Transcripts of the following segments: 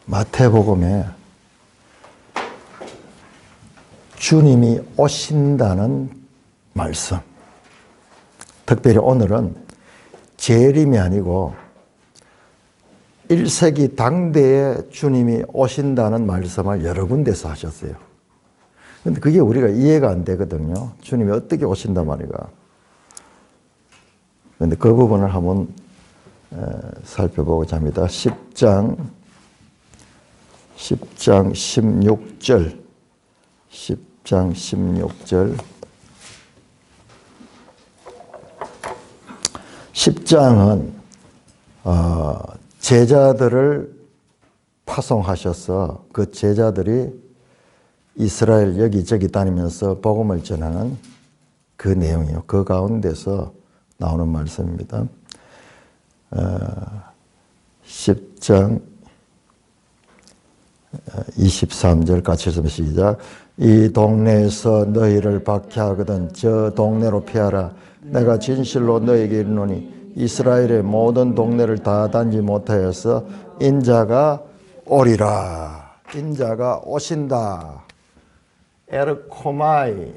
마태복음에 주님이 오신다는 말씀, 특별히 오늘은 재림이 아니고 1세기 당대에 주님이 오신다는 말씀을 여러 군데서 하셨어요. 근데 그게 우리가 이해가 안 되거든요. 주님이 어떻게 오신단 말이가. 근데 그 부분을 한번 살펴보고자 합니다. 10장 16절 10장 16절 10장은 제자들을 파송하셔서 그 제자들이 이스라엘 여기저기 다니면서 복음을 전하는 그 내용이요. 그 가운데서 나오는 말씀입니다. 10장 23절 같이 읽으면 시작. 이 동네에서 너희를 박해하거든 저 동네로 피하라. 내가 진실로 너희에게 이르노니 이스라엘의 모든 동네를 다 다니지 못하여서 인자가 오리라. 인자가 오신다. 에르코마이.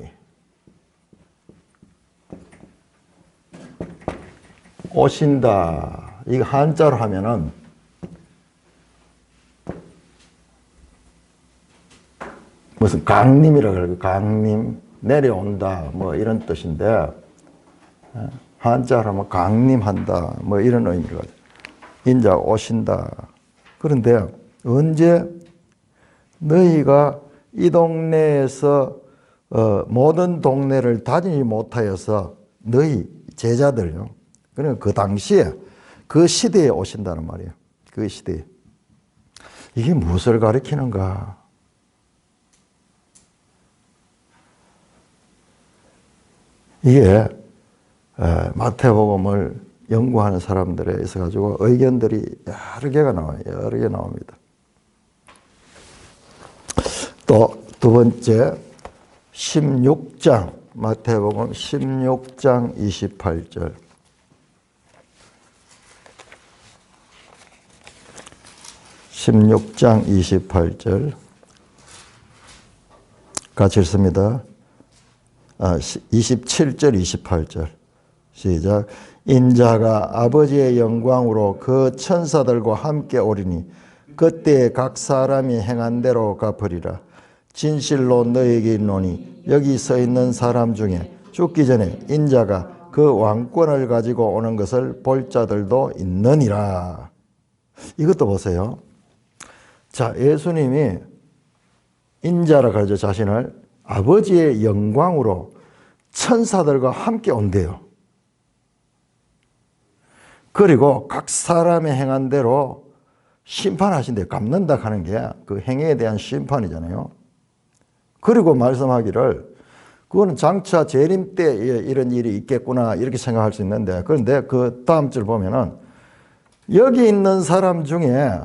오신다. 이거 한자로 하면은 무슨 강림이라고 그래요. 강림, 내려온다, 뭐 이런 뜻인데, 한자로 하면 강림한다, 뭐 이런 의미를 가지고, 인자가 오신다. 그런데 언제 너희가 이 동네에서 모든 동네를 다니지 못하여서 너희 제자들요. 그러니까 그 당시에 그 시대에 오신다는 말이에요. 그 시대에. 이게 무엇을 가리키는가? 이게 마태복음을 연구하는 사람들에 있어 가지고 의견들이 여러 개가 나와요. 여러 개 나옵니다. 또 두 번째 16장 마태복음 16장 28절 16장 28절 같이 읽습니다. 27절 28절 시작. 인자가 아버지의 영광으로 그 천사들과 함께 오리니 그때 각 사람이 행한 대로 갚으리라. 진실로 너희에게 이르노니 여기 서 있는 사람 중에 죽기 전에 인자가 그 왕권을 가지고 오는 것을 볼 자들도 있느니라. 이것도 보세요. 자, 예수님이 인자라 그러죠. 자신을 아버지의 영광으로 천사들과 함께 온대요. 그리고 각 사람의 행한 대로 심판하신대요. 갚는다 하는 게 그 행위에 대한 심판이잖아요. 그리고 말씀하기를 그거는 장차 재림 때 이런 일이 있겠구나 이렇게 생각할 수 있는데, 그런데 그 다음 줄 보면은 여기 있는 사람 중에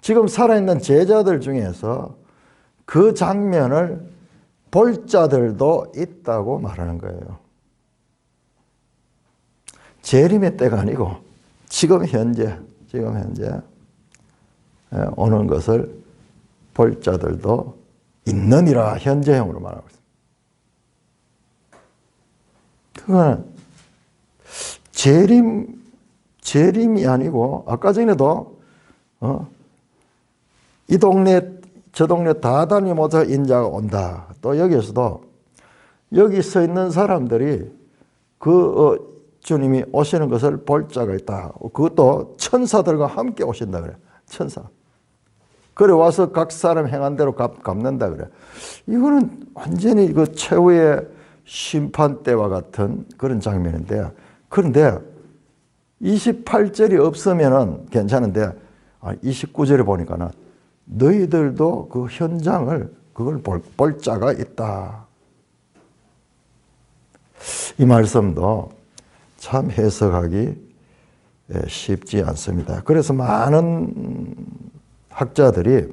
지금 살아있는 제자들 중에서 그 장면을 볼 자들도 있다고 말하는 거예요. 재림의 때가 아니고 지금 현재 오는 것을 볼 자들도 있느니라. 현재형으로 말하고 있습니다. 그거는 재림이 아니고 아까 전에도 이 동네 저 동네 다 다니 못해 인자가 온다. 또 여기에서도 여기 서 있는 사람들이 주님이 오시는 것을 볼 자가 있다. 그것도 천사들과 함께 오신다 그래. 천사. 그래 와서 각 사람 행한 대로 갚는다 그래. 이거는 완전히 그 최후의 심판 때와 같은 그런 장면인데, 그런데 28절이 없으면은 괜찮은데 29절에 보니까는 너희들도 그 현장을 그걸 볼 자가 있다. 이 말씀도 참 해석하기 쉽지 않습니다. 그래서 많은 학자들이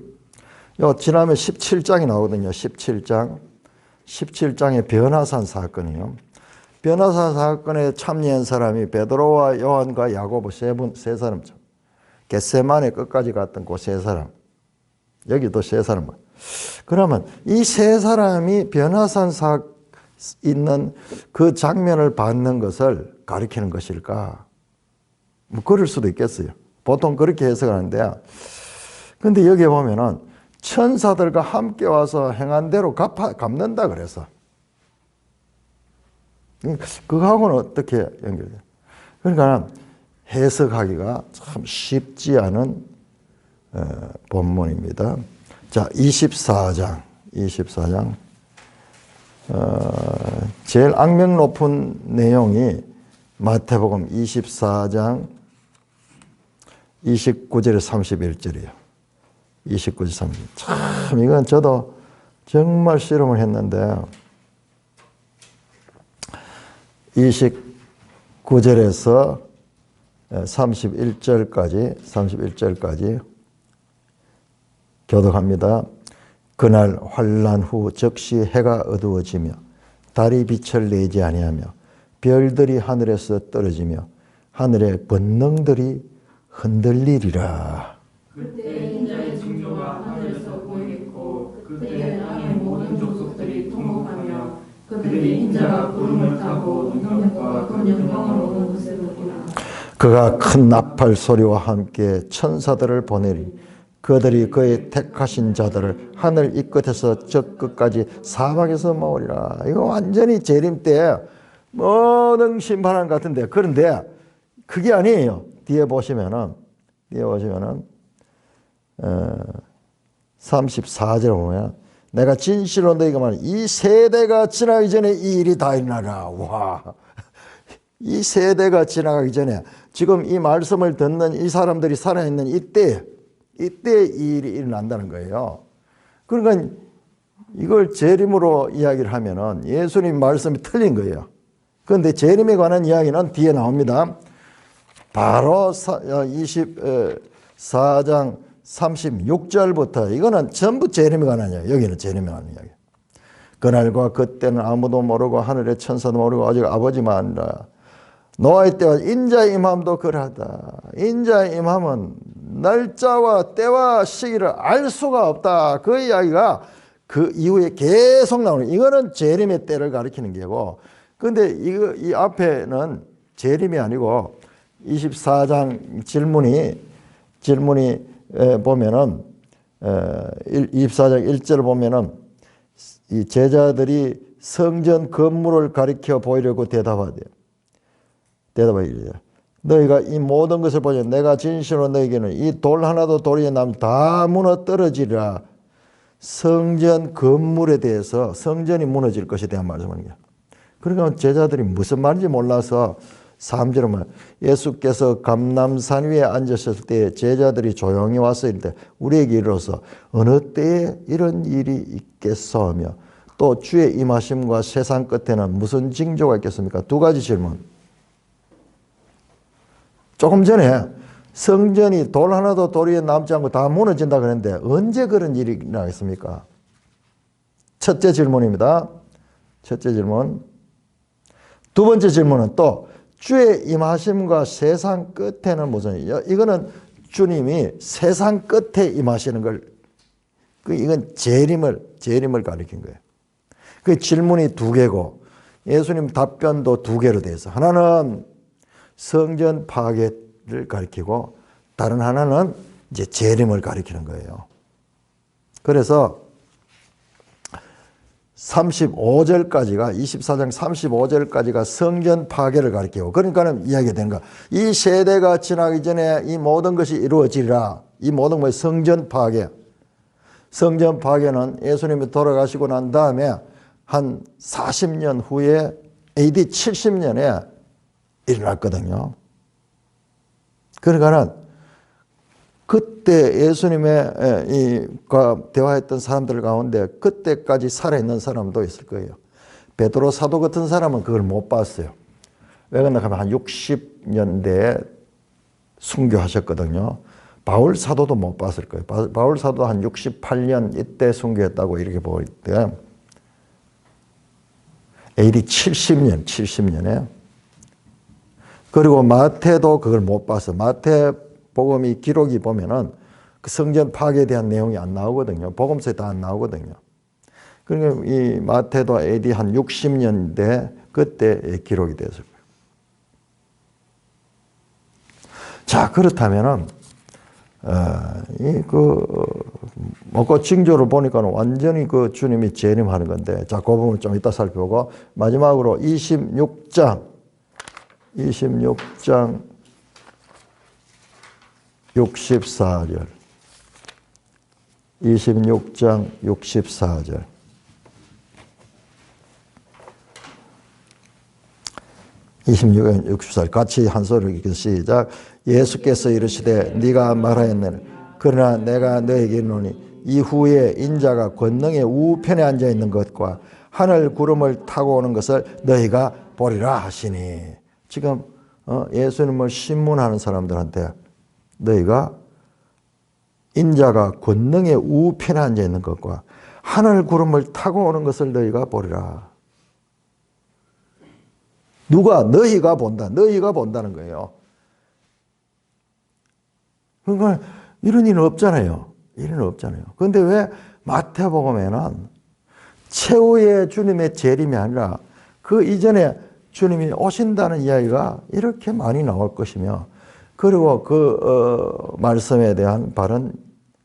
지난해 17장이 나오거든요. 17장의 변화산 사건이요. 변화산 사건에 참여한 사람이 베드로와 요한과 야고보 세 사람, 겟세마네 끝까지 갔던 그 세 사람. 여기도 세 사람. 그러면 이 세 사람이 변화산 있는 그 장면을 받는 것을 가리키는 것일까? 뭐 그럴 수도 있겠어요. 보통 그렇게 해석하는데, 근데 여기에 보면은 천사들과 함께 와서 행한 대로 갚는다 그래서. 그거하고는 어떻게 연결돼요? 그러니까 해석하기가 참 쉽지 않은 본문입니다. 자, 24장. 제일 악명 높은 내용이 마태복음 24장 29절에 31절이에요. 29절 30절. 참 이건 저도 정말 실험을 했는데 29절에서 31절까지 교독합니다. 그날 환난 후 즉시 해가 어두워지며 달이 빛을 내지 아니하며 별들이 하늘에서 떨어지며 하늘의 권능들이 흔들리리라. 그때 인자의 징조가 하늘에서 보이겠고 그때 땅의 모든 족속들이 통곡하며 그들이 인자가 구름을 타고 능력과 그 영광을 오는 것을 보리라. 그가 큰 나팔 소리와 함께 천사들을 보내리. 그들이 그의 택하신 자들을 하늘 이 끝에서 저 끝까지 사방에서 모으리라. 이거 완전히 재림 때 모든 심판한 것 같은데, 그런데 그게 아니에요. 뒤에 보시면은 34절에 보면 내가 진실로 너희가 말하는 이 세대가 지나기 전에 이 일이 다 일어나라. 와, 이 세대가 지나가기 전에 지금 이 말씀을 듣는 이 사람들이 살아있는 이때 이 일이 일어난다는 거예요. 그러니까 이걸 재림으로 이야기를 하면은 예수님 말씀이 틀린 거예요. 그런데 재림에 관한 이야기는 뒤에 나옵니다. 바로 24장 36절부터 이거는 전부 재림에 관한 이야기. 여기는 재림에 관한 이야기. 그날과 그때는 아무도 모르고 하늘의 천사도 모르고 오직 아버지만 아니라 노아의 때와 인자의 임함도 그러하다. 인자의 임함은 날짜와 때와 시기를 알 수가 없다. 그 이야기가 그 이후에 계속 나오는, 이거는 재림의 때를 가리키는 게고, 근데 이 앞에는 재림이 아니고 24장 질문이 보면은 24장 1절을 보면은 이 제자들이 성전 건물을 가리켜 보이려고 대답하대요. 너희가 이 모든 것을 보자. 내가 진실로 너희에게는 이 돌 하나도 돌이 남지 다 무너뜨려지리라. 성전 건물에 대해서 성전이 무너질 것에 대한 말씀하는 거야. 그러니까 제자들이 무슨 말인지 몰라서 3절에 보면 예수께서 감람산 위에 앉으셨을 때 제자들이 조용히 와서 이르되 우리에게 이르러서 어느 때에 이런 일이 있겠사오며 또 주의 임하심과 세상 끝에는 무슨 징조가 있겠습니까? 두 가지 질문. 조금 전에 성전이 돌 하나도 돌 위에 남지 않고 다 무너진다 그랬는데 언제 그런 일이 일어나겠습니까? 첫째 질문입니다. 첫째 질문. 두 번째 질문은 또 주의 임하심과 세상 끝에는 무슨 일이요? 이거는 주님이 세상 끝에 임하시는 걸, 이건 재림을 가리킨 거예요. 그 질문이 두 개고 예수님 답변도 두 개로 되어 있어. 하나는 성전 파괴를 가리키고 다른 하나는 이제 재림을 가리키는 거예요. 그래서 35절까지가 24장 35절까지가 성전 파괴를 가리키고, 그러니까는 이야기가 되는 거야. 이 세대가 지나기 전에 이 모든 것이 이루어지리라. 이 모든 것이 성전 파괴. 성전 파괴는 예수님이 돌아가시고 난 다음에 한 40년 후에 AD 70년에 일어났거든요. 그러니까는 그때 예수님과 대화했던 사람들 가운데 그때까지 살아있는 사람도 있을 거예요. 베드로 사도 같은 사람은 그걸 못 봤어요. 왜 그러냐 하면 한 60년대에 순교하셨거든요. 바울 사도도 못 봤을 거예요. 바울 사도 한 68년 이때 순교했다고 이렇게 보일 때 AD 70년에. 그리고 마태도 그걸 못 봤어. 마태복음이 기록이 보면은 그 성전 파괴에 대한 내용이 안 나오거든요. 복음서에 다 안 나오거든요. 그러니까 이 마태도 AD 한 60년대 그때 기록이 됐을 거예요. 자, 그렇다면은 먹고 징조를 보니까는 완전히 그 주님이 재림하는 건데, 자, 그 부분 좀 이따 살펴보고, 마지막으로 26장 64절. 26장 64절. 26장 64절. 같이 한 소리 읽기 시작. 예수께서 이르시되 네가 말하였느니 그러나 내가 너에게 이르노니 이후에 인자가 권능의 우편에 앉아 있는 것과 하늘 구름을 타고 오는 것을 너희가 보리라 하시니. 지금 예수님을 신문하는 사람들한테 너희가 인자가 권능의 우편에 앉아 있는 것과 하늘 구름을 타고 오는 것을 너희가 보리라. 누가? 너희가 본다. 너희가 본다는 거예요. 그러니까 이런 일은 없잖아요. 이런 일은 없잖아요. 그런데 왜 마태복음에는 최후의 주님의 재림이 아니라 그 이전에 주님이 오신다는 이야기가 이렇게 많이 나올 것이며, 그리고 그 말씀에 대한 바른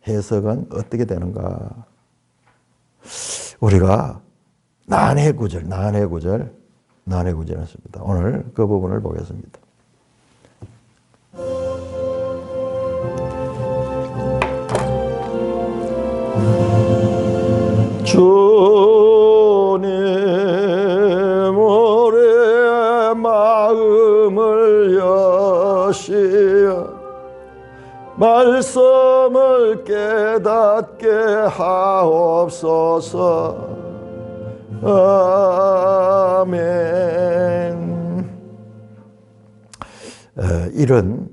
해석은 어떻게 되는가? 우리가 난해 구절이었습니다. 오늘 그 부분을 보겠습니다. 주님 우리의 마음을 여시어 말씀을 깨닫게 하옵소서. 아멘. 이런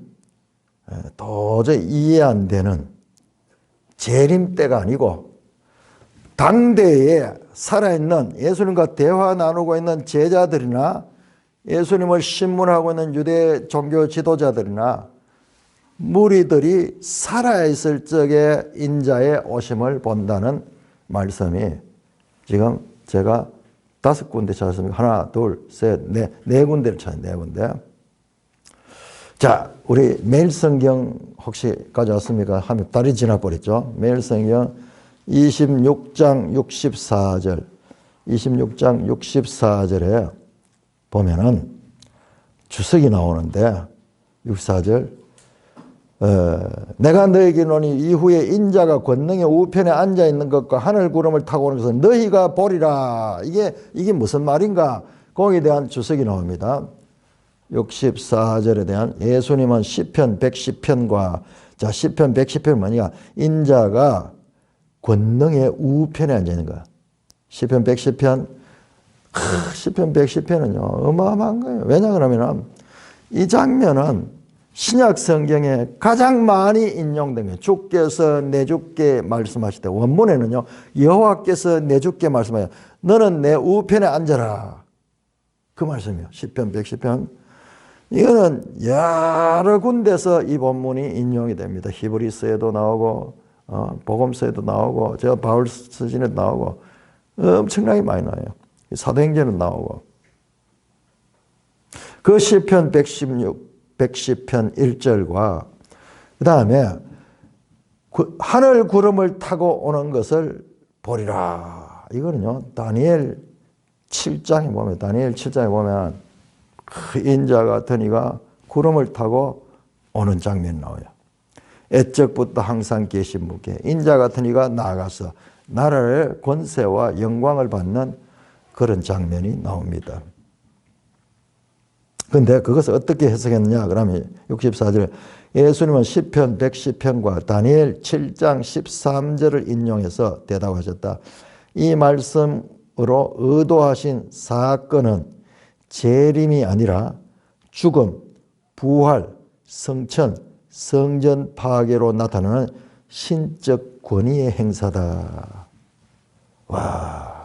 도저히 이해 안 되는 재림 때가 아니고 당대에 살아있는 예수님과 대화 나누고 있는 제자들이나 예수님을 신문하고 있는 유대 종교 지도자들이나 무리들이 살아있을 적에 인자의 오심을 본다는 말씀이 지금 제가 5군데 찾았습니다. 하나, 둘, 셋, 네 군데를 찾았어요. 네 군데. 자, 우리 매일 성경 혹시 가져왔습니까? 하면 달이 지나버렸죠. 매일 성경 26장 64절. 26장 64절에 보면은 주석이 나오는데 64절. 내가 너에게 이르노니 이후에 인자가 권능의 우편에 앉아 있는 것과 하늘 구름을 타고 오는 것은 너희가 보리라. 이게 무슨 말인가? 거기에 대한 주석이 나옵니다. 64절에 대한 예수님은 시편 110편과 자 시편 110편은 뭐냐? 인자가 권능의 우편에 앉아 있는 거야. 시편 110편 시편 110편은요 어마어마한 거예요. 왜냐 그러면은 이 장면은 신약 성경에 가장 많이 인용된 거예요. 주께서 내 주께 말씀하실 때 원문에는요 여호와께서 내 주께 말씀하여 너는 내 우편에 앉아라. 그 말씀이에요. 시편 110편. 이거는 여러 군데서 이 본문이 인용이 됩니다. 히브리서에도 나오고 복음서에도 나오고 제가 바울 서신에도 나오고 엄청나게 많이 나와요. 사도행전에도 나오고 그 시편 110편 1절과 그 다음에 하늘 구름을 타고 오는 것을 보리라. 이거는요 다니엘 7장에 보면 그 인자 같은 이가 구름을 타고 오는 장면이 나와요. 애적부터 항상 계신 분께 인자 같은 이가 나아가서 나라의 권세와 영광을 받는 그런 장면이 나옵니다. 그런데 그것을 어떻게 해석했느냐 그러면 64절에 예수님은 시편 110편과 다니엘 7장 13절을 인용해서 대답하셨다. 이 말씀으로 의도하신 사건은 재림이 아니라 죽음, 부활, 성천, 성전 파괴로 나타나는 신적 권위의 행사다. 와.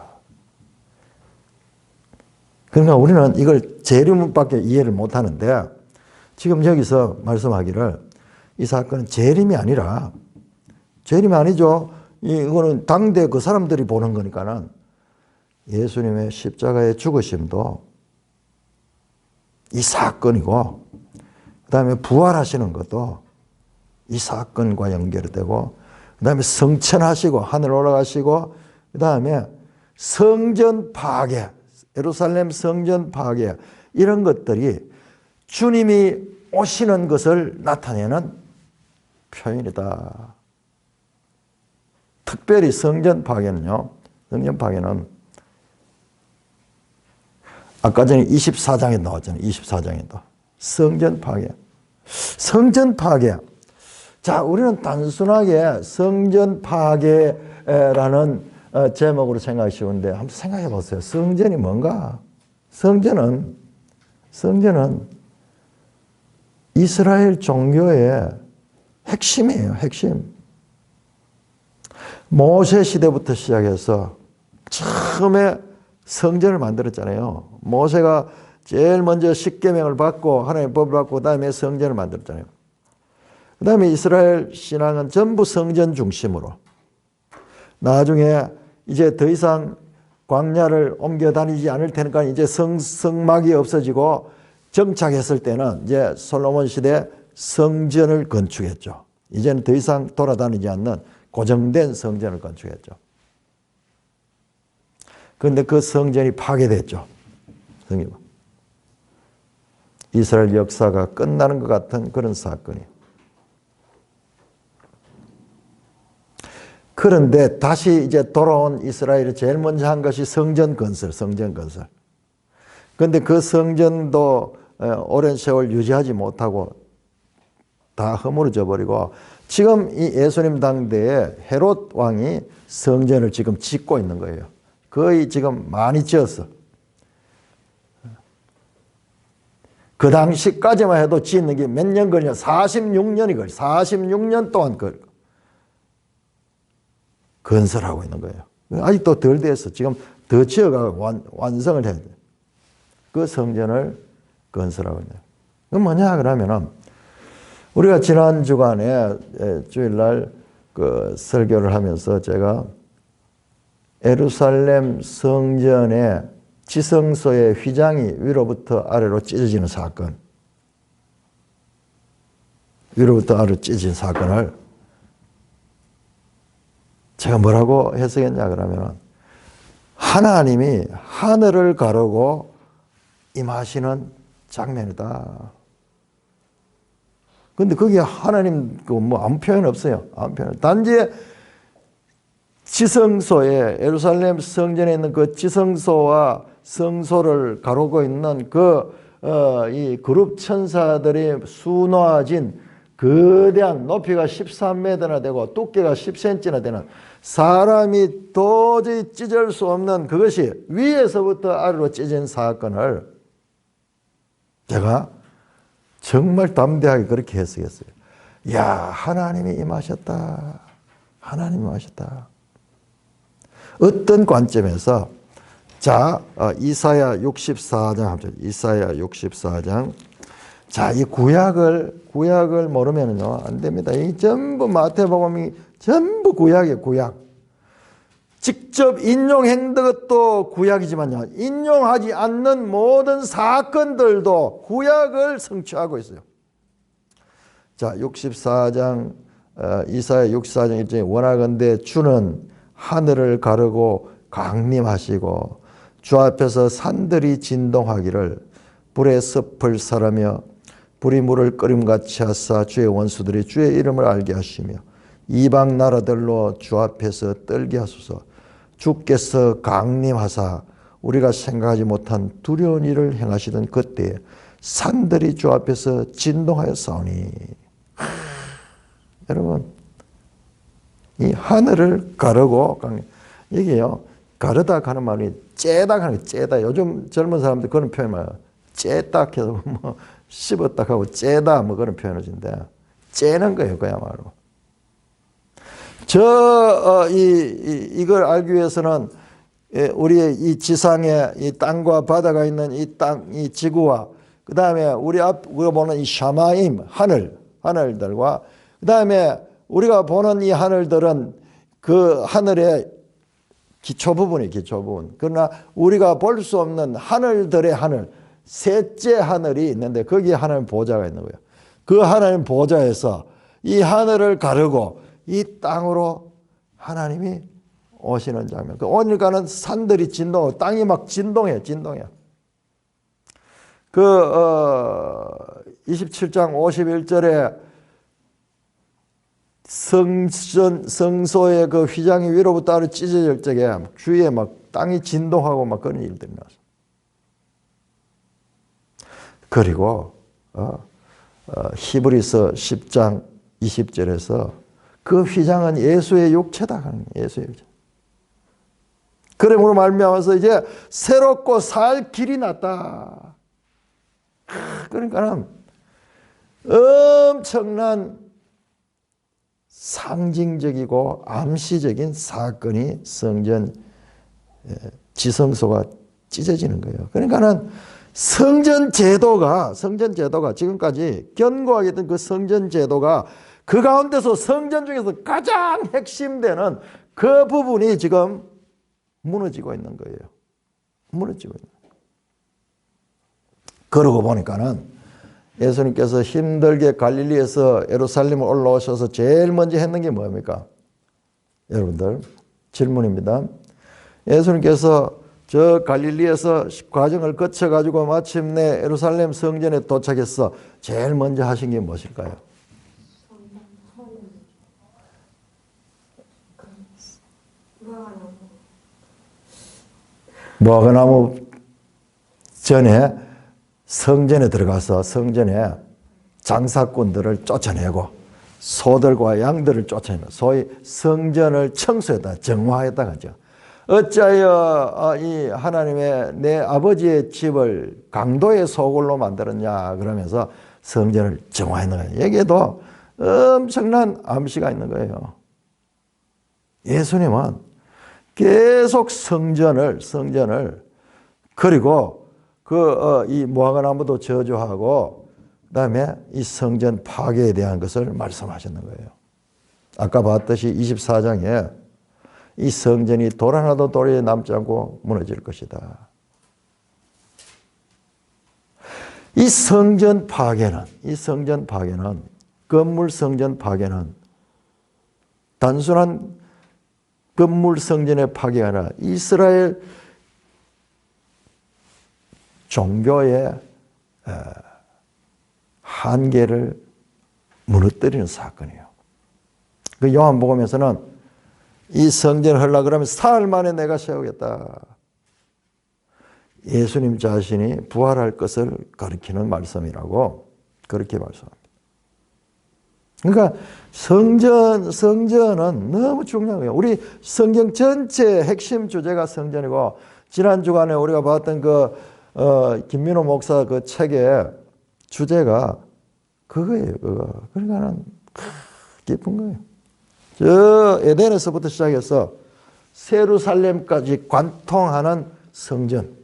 그러니까 우리는 이걸 재림밖에 이해를 못하는데 지금 여기서 말씀하기를 이 사건은 재림이 아니라 재림이 아니죠. 이거는 당대 그 사람들이 보는 거니까는 예수님의 십자가의 죽으심도 이 사건이고, 그 다음에 부활하시는 것도 이 사건과 연결이 되고, 그 다음에 성천하시고 하늘 올라가시고, 그 다음에 성전 파괴, 예루살렘 성전 파괴, 이런 것들이 주님이 오시는 것을 나타내는 표현이다. 특별히 성전 파괴는요, 성전 파괴는 아까 전에 24장에 나왔잖아요. 24장에도. 성전 파괴. 성전 파괴. 자, 우리는 단순하게 성전 파괴라는 제목으로 생각하기 쉬운데 한번 생각해 보세요. 성전이 뭔가? 성전은 이스라엘 종교의 핵심이에요. 핵심. 모세 시대부터 시작해서 처음에 성전을 만들었잖아요. 모세가 제일 먼저 십계명을 받고 하나님의 법을 받고 그다음에 성전을 만들었잖아요. 그다음에 이스라엘 신앙은 전부 성전 중심으로. 나중에 이제 더 이상 광야를 옮겨 다니지 않을 테니까 이제 성막이 없어지고 정착했을 때는 이제 솔로몬 시대 성전을 건축했죠. 이제는 더 이상 돌아다니지 않는 고정된 성전을 건축했죠. 그런데 그 성전이 파괴됐죠. 이스라엘 역사가 끝나는 것 같은 그런 사건이에요. 그런데 다시 이제 돌아온 이스라엘이 제일 먼저 한 것이 성전 건설. 그런데 그 성전도 오랜 세월 유지하지 못하고 다 허물어져 버리고 지금 이 예수님 당대에 헤롯 왕이 성전을 지금 짓고 있는 거예요. 거의 지금 많이 지었어. 그 당시까지만 해도 짓는 게 몇 년 걸려? 46년이 걸려. 46년 동안 건설하고 있는 거예요. 아직도 덜 됐어. 지금 더 지어가 완성을 해야 돼. 그 성전을 건설하고 있는 거예요. 그건 뭐냐 그러면은 우리가 지난 주간에 주일날 그 설교를 하면서 제가 예루살렘 성전의 지성소의 휘장이 위로부터 아래로 찢어지는 사건, 위로부터 아래로 찢어진 사건을 제가 뭐라고 해석했냐 그러면 하나님이 하늘을 가르고 임하시는 장면이다. 근데 거기에 하나님 아무 표현 없어요. 아무 표현. 단지 지성소에 예루살렘 성전에 있는 그 지성소와 성소를 가르고 있는 이 그룹 천사들이 수놓아진 거대한 높이가 13m나 되고 두께가 10cm나 되는 사람이 도저히 찢을 수 없는 그것이 위에서부터 아래로 찢어진 사건을 제가 정말 담대하게 그렇게 해석했어요. 야, 하나님이 임하셨다. 하나님이 임하셨다. 어떤 관점에서 자, 이사야 64장 합시다. 이사야 64장. 자, 이 구약을 모르면은요, 안 됩니다. 이 전부 마태복음이 전부 구약이에요, 구약. 직접 인용한 것도 구약이지만요, 인용하지 않는 모든 사건들도 구약을 성취하고 있어요. 자, 64장, 이사야 64장 1절에 원하건대 주는 하늘을 가르고 강림하시고 주 앞에서 산들이 진동하기를 불의 섭을 살하며 불이 물을 끓임같이 하사 주의 원수들이 주의 이름을 알게 하시며 이방 나라들로 주 앞에서 떨게 하소서. 주께서 강림하사 우리가 생각하지 못한 두려운 일을 행하시던 그때에 산들이 주 앞에서 진동하여 싸우니. 여러분, 이 하늘을 가르고 이게요, 가르다 하는 말이 째다 하는 거, 째다. 요즘 젊은 사람들 그런 표현 많아요. 째다 해서 뭐 씹었다 하고 째다 뭐 그런 표현을 쓰는데 째는 거예요, 그야말로. 이걸 알기 위해서는 우리의 이 지상에 이 땅과 바다가 있는 이 땅, 이 지구와 그 다음에 우리가 보는 이 샤마임, 하늘들과 그 다음에 우리가 보는 이 하늘들은 그 하늘의 기초 부분이 기초 부분. 그러나 우리가 볼 수 없는 하늘들의 하늘, 셋째 하늘이 있는데 거기에 하나님 보좌가 있는 거예요. 그 하나님 보좌에서 이 하늘을 가르고 이 땅으로 하나님이 오시는 장면. 오늘 가는 산들이 진동하고 땅이 막 진동해. 27장 51절에 성소의 그 휘장이 위로부터 아래로 찢어질 적에 주위에 막 땅이 진동하고 막 그런 일들이 나서. 그리고 히브리서 10장 20절에서 그 휘장은 예수의 육체다 하는 거예요. 예수의 육체. 그러므로 말미암아서 이제 새롭고 살 길이 났다. 그러니까 엄청난 상징적이고 암시적인 사건이 성전 지성소가 찢어지는 거예요. 그러니까는 성전 제도가 지금까지 견고하게 했던 그 성전 제도가 그 가운데서 성전 중에서 가장 핵심되는 그 부분이 지금 무너지고 있는 거예요. 무너지고 있는 거예요. 그러고 보니까는 예수님께서 힘들게 갈릴리에서 예루살렘을 올라오셔서 제일 먼저 했는 게 뭡니까? 여러분들 질문입니다. 예수님께서 저 갈릴리에서 과정을 거쳐가지고 마침내 예루살렘 성전에 도착해서 제일 먼저 하신 게 무엇일까요? 무화과나무 전에 성전에 들어가서 성전에 장사꾼들을 쫓아내고 소들과 양들을 쫓아내고 소위 성전을 청소했다, 정화했다 하죠. 어찌하여 이 하나님의 내 아버지의 집을 강도의 소굴로 만들었냐 그러면서 성전을 정화했는 거예요. 여기에도 엄청난 암시가 있는 거예요. 예수님은 계속 성전을 그리고 이 무화과나무도 저주하고 그다음에 이 성전 파괴에 대한 것을 말씀하셨는 거예요. 아까 봤듯이 24장에 이 성전이 돌 하나도 돌에 남지 않고 무너질 것이다. 이 성전 파괴는 건물 성전 파괴는 단순한 건물 성전의 파괴가 아니라 이스라엘 종교의 한계를 무너뜨리는 사건이에요. 그 요한복음에서는 이 성전을 하려고 그러면 사흘 만에 내가 세우겠다. 예수님 자신이 부활할 것을 가리키는 말씀이라고 그렇게 말씀합니다. 그러니까 성전은 너무 중요한 거예요. 우리 성경 전체 핵심 주제가 성전이고 지난 주간에 우리가 봤던 김민호 목사 그 책의 주제가 그거예요. 그거. 그러니까는 깊은 거예요. 저 에덴에서부터 시작해서 예루살렘까지 관통하는 성전.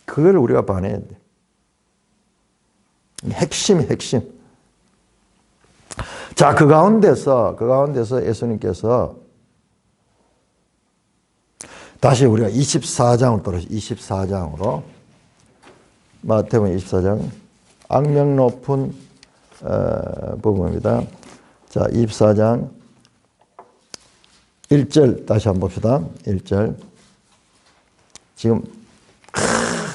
그걸 우리가 반해야 돼. 핵심. 자, 그 가운데서 예수님께서 다시 우리가 24장으로 돌아서 24장으로 마태복음 24장 악명 높은 부분입니다. 자, 24장 1절 다시 한번 봅시다. 1절. 지금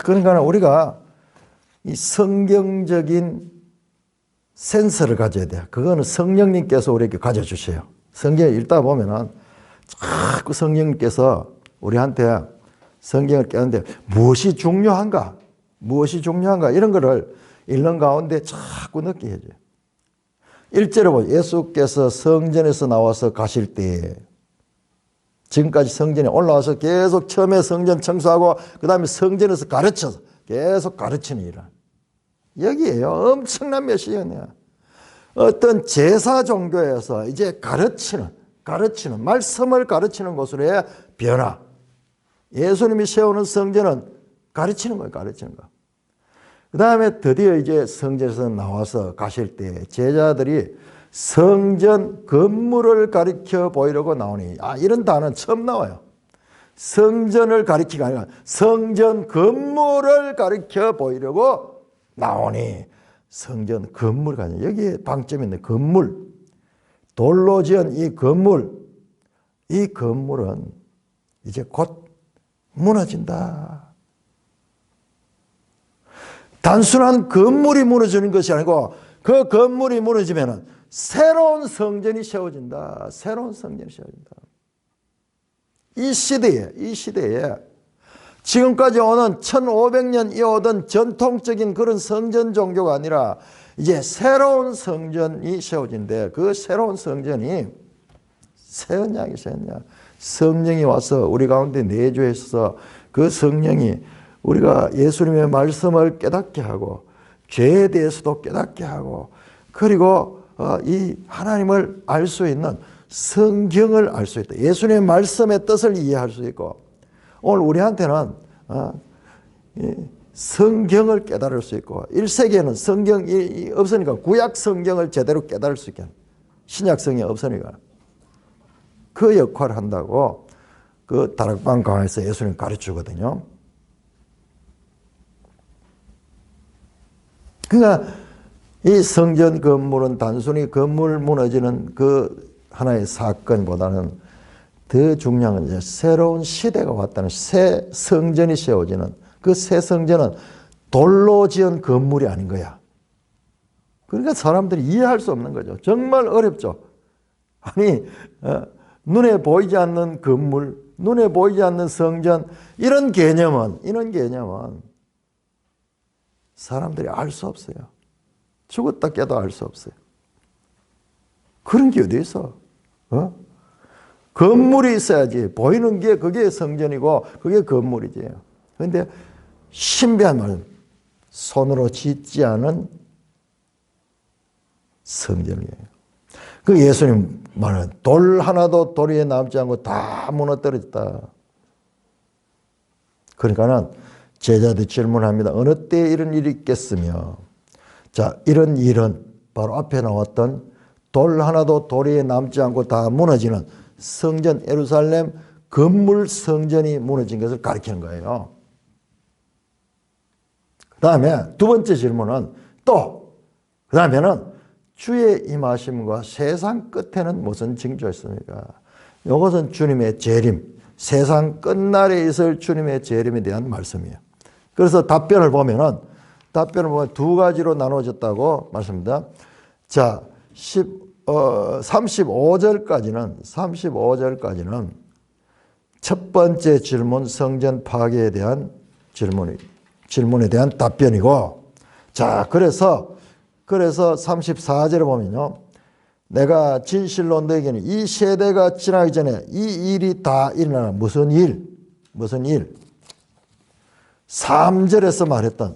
그러니까 우리가 이 성경적인 센서를 가져야 돼요. 그거는 성령님께서 우리에게 가져주세요. 성경을 읽다 보면은 자꾸 성령님께서 우리한테 성경을 깨는데 무엇이 중요한가 이런 거를 읽는 가운데 자꾸 느끼게 해줘요. 1절에 보죠. 예수께서 성전에서 나와서 가실 때 지금까지 성전에 올라와서 계속 처음에 성전 청소하고 그 다음에 성전에서 가르쳐서 계속 가르치는 일을 여기에요. 엄청난 메시지네요. 어떤 제사 종교에서 이제 가르치는 말씀을 가르치는 곳으로의 변화. 예수님이 세우는 성전은 가르치는 거예요. 그 다음에 드디어 이제 성전에서 나와서 가실 때 제자들이 성전 건물을 가리켜 보이려고 나오니. 이런 단어는 처음 나와요. 성전을 가리키가 아니라 성전 건물을 가리켜 보이려고 나오니. 성전 건물이 아니라 여기에 방점이 있는 건물. 돌로 지은 이 건물. 이 건물은 이제 곧 무너진다. 단순한 건물이 무너지는 것이 아니고 그 건물이 무너지면 새로운 성전이 세워진다. 새로운 성전이 세워진다. 이 시대에 지금까지 오는 1500년 이어오던 전통적인 그런 성전 종교가 아니라 이제 새로운 성전이 세워진대. 그 새로운 성전이 새 언약이 새 언약. 성령이 와서 우리 가운데 내주해서 그 성령이 우리가 예수님의 말씀을 깨닫게 하고 죄에 대해서도 깨닫게 하고 그리고 이 하나님을 알 수 있는 성경을 알 수 있다. 예수님의 말씀의 뜻을 이해할 수 있고 오늘 우리한테는 성경을 깨달을 수 있고 1세기에는 성경이 없으니까 구약 성경을 제대로 깨달을 수 있게 신약 성경이 없으니까 그 역할을 한다고 그 다락방 강에서 예수님 가르치거든요. 그러니까 이 성전 건물은 단순히 건물 무너지는 그 하나의 사건보다는 더 중요한 건 이제 새로운 시대가 왔다는 새 성전이 세워지는 그 새 성전은 돌로 지은 건물이 아닌 거야. 그러니까 사람들이 이해할 수 없는 거죠. 정말 어렵죠. 아니 눈에 보이지 않는 건물, 눈에 보이지 않는 성전 이런 개념은 사람들이 알 수 없어요. 죽었다 깨도 알 수 없어요. 그런 게 어디 있어? 건물이 있어야지. 보이는 게 그게 성전이고 그게 건물이지. 그런데 신비한 말은 손으로 짓지 않은 성전이에요. 그 예수님 말은 돌 하나도 돌 위에 남지 않고 다 무너뜨렸다. 그러니까는 제자들이 질문합니다. 어느 때에 이런 일이 있겠으며. 자, 이런 일은 바로 앞에 나왔던 돌 하나도 돌 위에 남지 않고 다 무너지는 성전 예루살렘 건물 성전이 무너진 것을 가리키는 거예요. 그 다음에 두 번째 질문은 그 다음에는 주의 임하심과 세상 끝에는 무슨 징조였습니까? 이것은 주님의 재림, 세상 끝날에 있을 주님의 재림에 대한 말씀이에요. 그래서 답변을 보면 두 가지로 나눠졌다고 말씀합니다. 자, 35절까지는 첫 번째 질문, 성전 파괴에 대한 질문에 대한 답변이고, 자, 그래서 34절에 보면요. 내가 진실로 너에게는 이 세대가 지나기 전에 이 일이 다 일어나는 무슨 일? 3절에서 말했던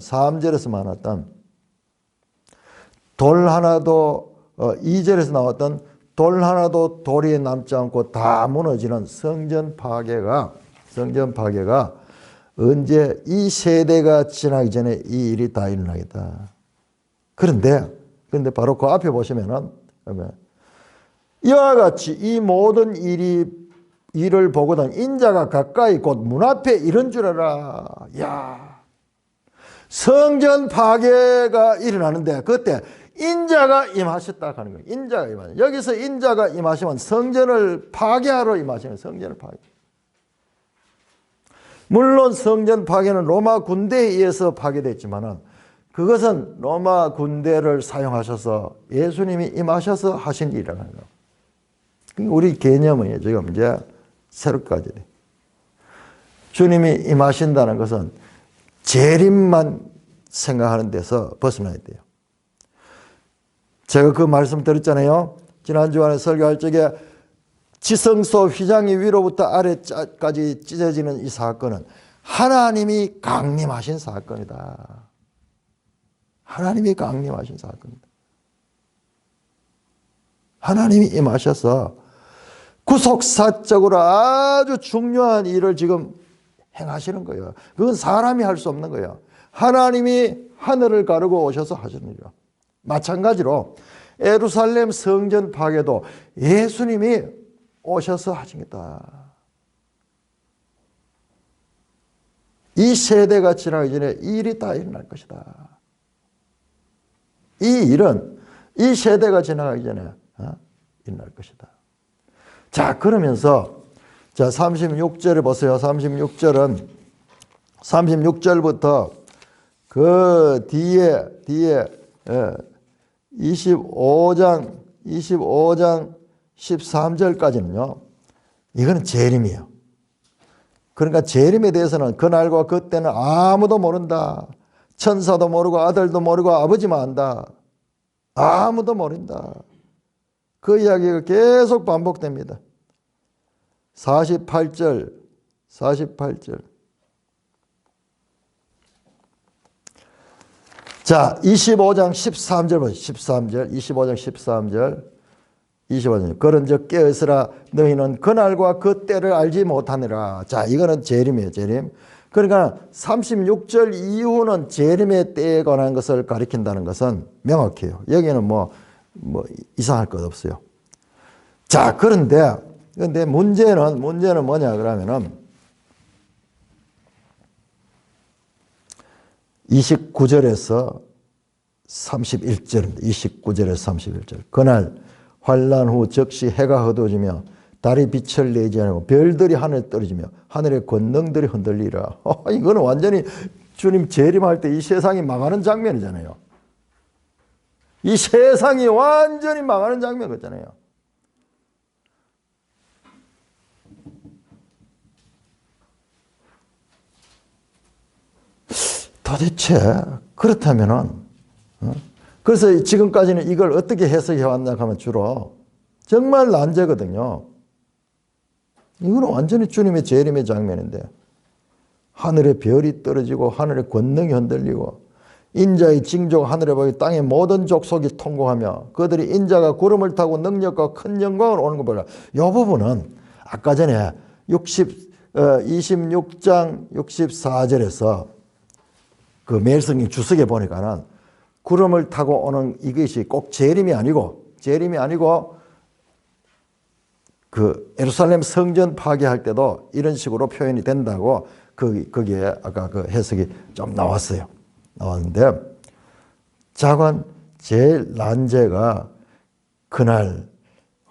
돌 하나도 2절에서 나왔던 돌 하나도 돌 위에 남지 않고 다 무너지는 성전 파괴가 언제 이 세대가 지나기 전에 이 일이 다 일어나겠다. 그런데 바로 그 앞에 보시면은 이와 같이 이 모든 일을 보거든 인자가 가까이 곧 문 앞에 이른 줄 알아. 야, 성전 파괴가 일어나는데 그때 인자가 임하셨다 하는 거예요. 인자가 임하셨다. 여기서 인자가 임하시면 성전을 파괴하러 임하시는 성전을 파괴. 물론 성전 파괴는 로마 군대에 의해서 파괴됐지만은 그것은 로마 군대를 사용하셔서 예수님이 임하셔서 하신 일이라는 거예요. 우리 개념은 지금 이제 새롭게 돼. 주님이 임하신다는 것은 재림만 생각하는 데서 벗어나야 돼요. 제가 그 말씀 드렸잖아요. 지난 주간에 설교할 적에 지성소 휘장이 위로부터 아래까지 찢어지는 이 사건은 하나님이 강림하신 사건이다. 하나님이 강림하신 사건입니다. 하나님이 임하셔서 구속사적으로 아주 중요한 일을 지금 행하시는 거예요. 그건 사람이 할 수 없는 거예요. 하나님이 하늘을 가르고 오셔서 하시는 일이에요. 마찬가지로 예루살렘 성전 파괴도 예수님이 오셔서 하신 거다. 이 세대가 지나기 전에 이 일이 다 일어날 것이다. 이 일은 이 세대가 지나가기 전에 일어날 것이다. 자, 그러면서 자 36절에 보세요. 36절부터 그 뒤에 25장 13절까지는요. 이거는 재림이에요. 그러니까 재림에 대해서는 그날과 그때는 아무도 모른다. 천사도 모르고 아들도 모르고 아버지만 안다. 아무도 모른다. 그 이야기가 계속 반복됩니다. 48절. 자, 25장 13절 보세요. 25장 13절. 그런즉 깨어있으라. 너희는 그날과 그 때를 알지 못하느라. 자, 이거는 재림이에요. 재림. 그러니까 36절 이후는 재림의 때에 관한 것을 가리킨다는 것은 명확해요. 여기는 뭐 이상할 것 없어요. 자, 그런데 문제는 뭐냐 그러면은 29절에서 31절입니다. 29절에서 31절. 그날 환난 후 즉시 해가 어두워지며 달이 빛을 내지 않고 별들이 하늘에 떨어지며 하늘의 권능들이 흔들리라. 이거는 완전히 주님 재림할 때 이 세상이 망하는 장면이잖아요. 이 세상이 완전히 망하는 장면이잖아요. 도대체 그렇다면은 그래서 지금까지는 이걸 어떻게 해석해 왔나 하면 주로 정말 난제거든요. 이거는 완전히 주님의 재림의 장면인데 하늘에 별이 떨어지고 하늘의 권능이 흔들리고 인자의 징조가 하늘에 보이고 땅의 모든 족속이 통곡하며 그들이 인자가 구름을 타고 능력과 큰 영광을 오는 거 보라. 이 부분은 아까 전에 26장 64절에서 그 매일성경 주석에 보니까는 구름을 타고 오는 이것이 꼭 재림이 아니고 그 예루살렘 성전 파괴할 때도 이런 식으로 표현이 된다고 거기에 아까 그 해석이 좀 나왔는데 자관 제일 난제가 그날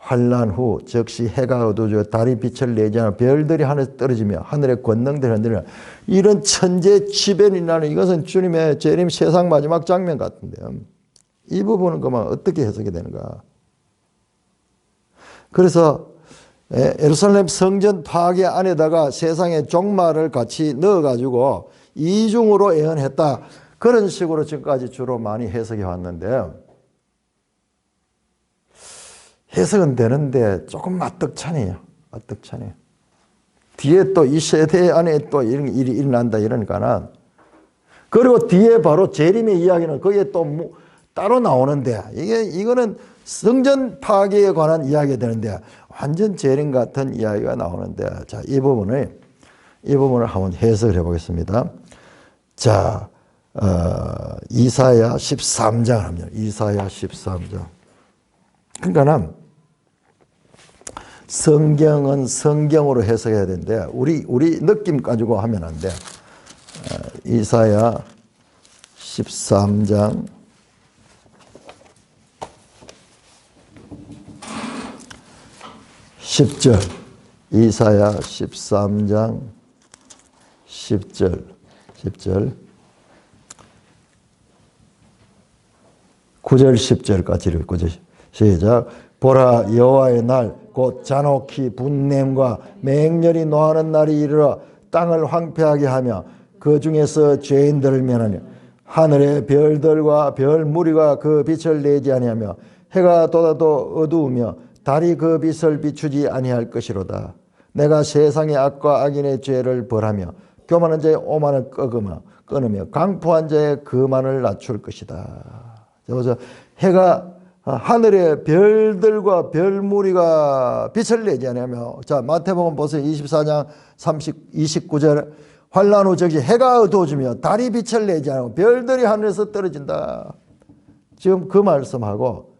환난 후 즉시 해가 어두워져 달이 빛을 내지 않아 별들이 하늘에 떨어지며 하늘의 권능들이 흔들리라. 이런 천재지변이 나는 이것은 주님의 재림 세상 마지막 장면 같은데요. 이 부분은 그만 어떻게 해석이 되는가. 그래서 예루살렘 성전 파괴 안에다가 세상의 종말을 같이 넣어가지고 이중으로 예언했다. 그런 식으로 지금까지 주로 많이 해석해 왔는데 해석은 되는데 조금 마뜩찮아요. 뒤에 또 이 세대 안에 또 이런 일이 일어난다 이러니까는 그리고 뒤에 바로 재림의 이야기는 거기에 또 따로 나오는데 이거는 성전 파괴에 관한 이야기가 되는데 완전 재림 같은 이야기가 나오는데 자, 이 부분을 한번 해석을 해 보겠습니다. 자, 이사야 13장 합니다. 이사야 13장. 그러니까는 성경은 성경으로 해석해야 되는데 우리 느낌 가지고 하면 안 돼. 이사야 13장 10절. 이사야 13장 10절. 9절 10절까지 읽고 시작. 보라 여호와의 날 곧 잔혹히 분냄과 맹렬히 노하는 날이 이르러 땅을 황폐하게 하며 그 중에서 죄인들을 면하며 하늘의 별들과 별 무리가 그 빛을 내지 아니하며 해가 돋아도 어두우며 달이 그 빛을 비추지 아니할 것이로다. 내가 세상의 악과 악인의 죄를 벌하며 교만한 자의 오만을 끊으며 강포한 자의 거만을 낮출 것이다. 그래서 해가 하늘의 별들과 별무리가 빛을 내지 않으며 자 마태복음 보세요. 24장 29절 환난 후 즉시 해가 어두워지며 달이 빛을 내지 않고 별들이 하늘에서 떨어진다. 지금 그 말씀하고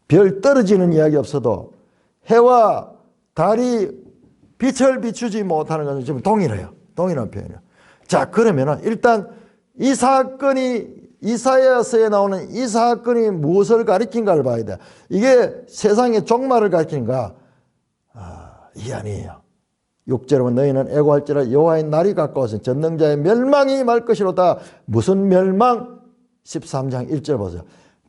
별 떨어지는 이야기 없어도 해와 달이 빛을 비추지 못하는 것은 지금 동일해요. 동일한 표현이에요. 자, 그러면은 일단 이 사건이 이사야서에 나오는 이 사건이 무엇을 가리킨가를 봐야 돼. 이게 세상의 종말을 가리키는가? 이게 아니에요. 6절은 너희는 애고할지라 여호와의 날이 가까워서 전능자의 멸망이 임할 것이로다. 무슨 멸망? 13장 1절 보세요.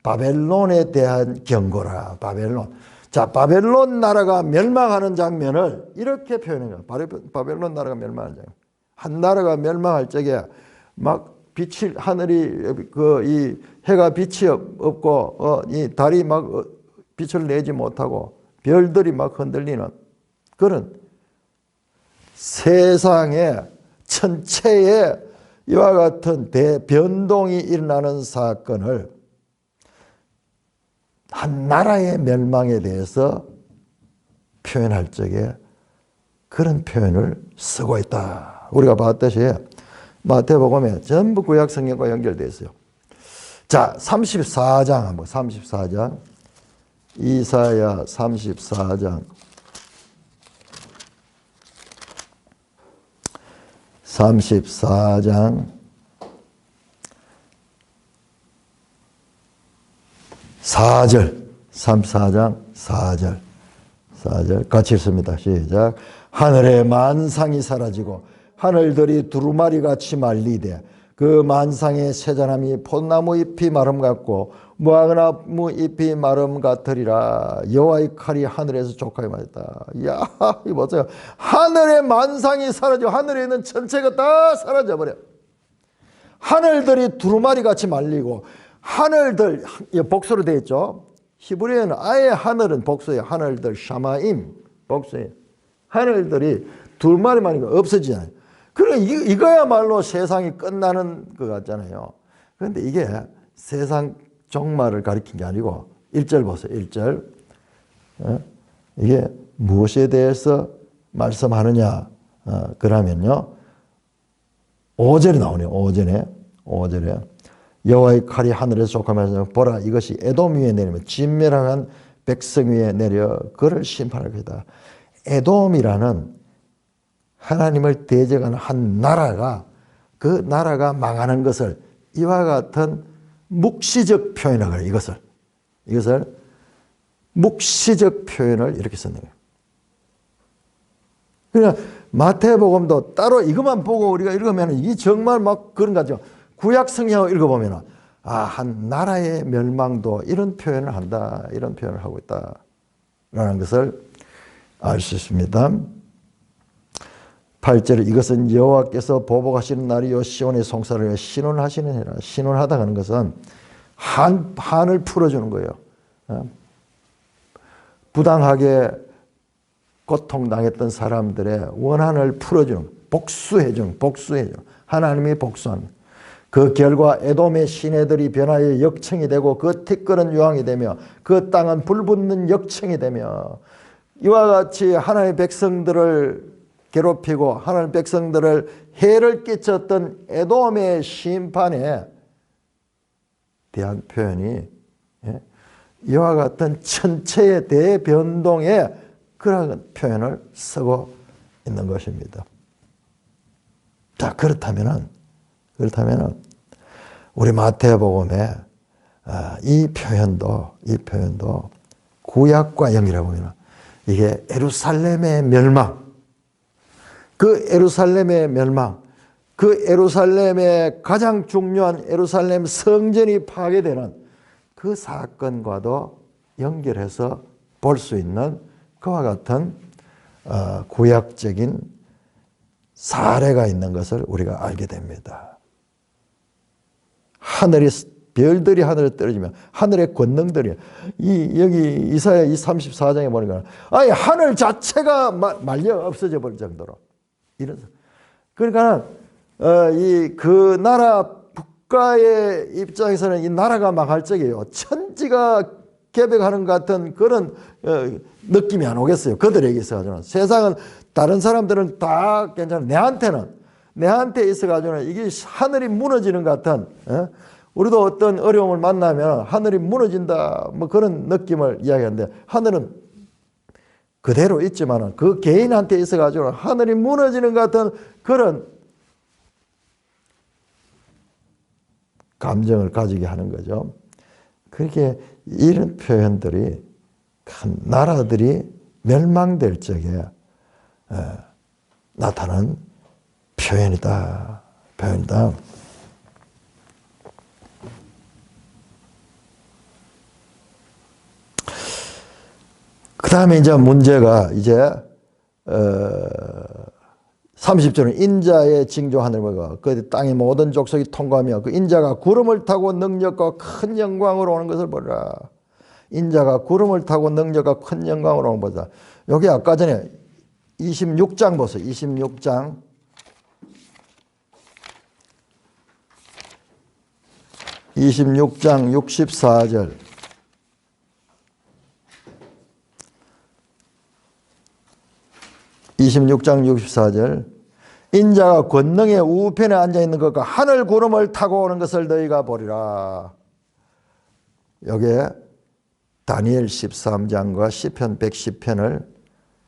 바벨론에 대한 경고라. 바벨론. 자, 바벨론 나라가 멸망하는 장면을 이렇게 표현해요. 바벨론 나라가 멸망하는 장면. 한 나라가 멸망할 적에 막 빛이 하늘이 이 해가 빛이 없고 이 달이 막 빛을 내지 못하고 별들이 막 흔들리는 그런 세상의 전체에 이와 같은 대변동이 일어나는 사건을 한 나라의 멸망에 대해서 표현할 적에 그런 표현을 쓰고 있다. 우리가 봤듯이 마태복음에 전부 구약 성경과 연결되어 있어요. 자, 34장 한번 34장 이사야 34장 34장 4절 34장 4절 같이 읽습니다. 시작. 하늘의 만상이 사라지고 하늘들이 두루마리같이 말리되 그 만상의 새자남이 폿나무 잎이 마름 같고 무화과나무 잎이 마름 같으리라. 여호와의 칼이 하늘에서 족하게 맞았다. 이야, 이거 보세요. 하늘의 만상이 사라지고 하늘에 있는 전체가 다 사라져버려. 하늘들이 두루마리같이 말리고 하늘들, 복수로 되어 있죠. 히브리어는 아예 하늘은 복수예요. 하늘들, 샤마임, 복수예요. 하늘들이 두루마리만 없어지잖아요. 그러니까 이거야말로 세상이 끝나는 것 같잖아요. 그런데 이게 세상 종말을 가리킨 게 아니고 1절 보세요. 1절. 이게 무엇에 대해서 말씀하느냐. 그러면요. 5절이 나오네요. 5절에. 여호와의 칼이 하늘에서 족하면서 보라 이것이 에돔 위에 내리면 진멸한 백성 위에 내려 그를 심판할 것이다. 에돔이라는 하나님을 대적하는 한 나라가 그 나라가 망하는 것을 이와 같은 묵시적 표현을 해요. 이것을 묵시적 표현을 이렇게 쓰는 거예요. 그러니까 마태복음도 따로 이것만 보고 우리가 읽으면 이 정말 막 그런 거죠. 구약 성경을 읽어보면 한 나라의 멸망도 이런 표현을 한다. 이런 표현을 하고 있다라는 것을 알 수 있습니다. 8절에 이것은 여호와께서 보복하시는 날이요 시온의 송사를 신원하시는 해라. 신원하다 하는 것은 한을 풀어주는 거예요. 부당하게 고통당했던 사람들의 원한을 풀어주는, 복수해주는. 하나님이 복수하는. 그 결과 에돔의 시내들이 변하여 역청이 되고 그 티끌은 유황이 되며 그 땅은 불붙는 역청이 되며 이와 같이 하나님의 백성들을 괴롭히고 하나님의 백성들을 해를 끼쳤던 에돔의 심판에 대한 표현이 이와 같은 천체의 대변동에 그런 표현을 쓰고 있는 것입니다. 자, 그렇다면은 우리 마태복음에 이 표현도 구약과 연결해 보면 이게 예루살렘의 멸망, 그 예루살렘의 가장 중요한 예루살렘 성전이 파괴되는 그 사건과도 연결해서 볼 수 있는 그와 같은 구약적인 사례가 있는 것을 우리가 알게 됩니다. 별들이 하늘에 떨어지면 하늘의 권능들이 여기 이사야 34장에 보니까 아예 하늘 자체가 말려 없어져 버릴 정도로 이런. 그러니까 그 나라 국가의 입장에서는 이 나라가 망할 적이에요. 천지가 개벽하는 것 같은 그런 느낌이 안 오겠어요. 그들에게 있어가지고는. 세상은 다른 사람들은 다 괜찮아. 내한테 있어가지고는 이게 하늘이 무너지는 것 같은 우리도 어떤 어려움을 만나면 하늘이 무너진다 뭐 그런 느낌을 이야기하는데 하늘은 그대로 있지만 그 개인한테 있어가지고 하늘이 무너지는 것 같은 그런 감정을 가지게 하는 거죠. 그렇게 이런 표현들이 큰 나라들이 멸망될 적에 나타난 표현이다. 그 다음에 이제 문제가 이제 30절은 인자의 징조 하늘과 그 땅의 모든 족속이 통과하며 그 인자가 구름을 타고 능력과 큰 영광으로 오는 것을 보라. 인자가 구름을 타고 능력과 큰 영광으로 오는 것을 보라. 여기 아까 전에 26장 보세요. 26장 64절. 인자가 권능의 우편에 앉아있는 것과 하늘 구름을 타고 오는 것을 너희가 보리라. 여기에 다니엘 13장과 시편 110편을